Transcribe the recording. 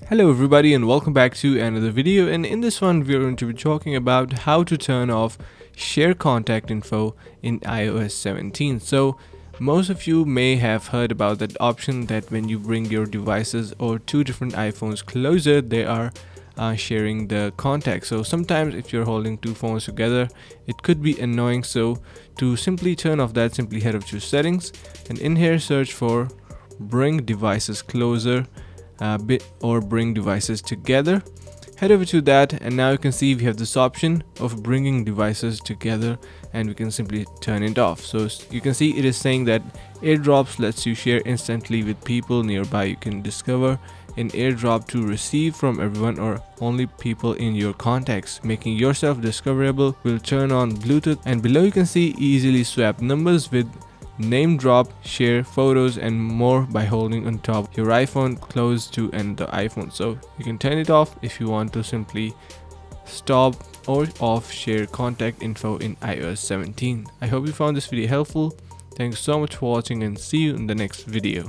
Hello everybody and welcome back to another video, and in this one we're going to be talking about how to turn off share contact info in iOS 17. So most of you may have heard about that option that when you bring your devices or two different iPhones closer, they are sharing the contacts. So sometimes if you're holding two phones together, it could be annoying. So to simply turn off that, simply head over to settings and in here search for bring devices closer or bring devices together. Head over to that and now you can see we have this option of bringing devices together and we can simply turn it off. So you can see it is saying that airdrops lets you share instantly with people nearby. You can discover an airdrop to receive from everyone or only people in your contacts, making yourself discoverable. Will turn on Bluetooth, and below you can see easily swap numbers with name drop, share photos and more by holding on top your iPhone close to the iPhone. So you can turn it off if you want to simply stop or off share contact info in iOS 17. I hope you found this video helpful. Thanks so much for watching and see you in the next video.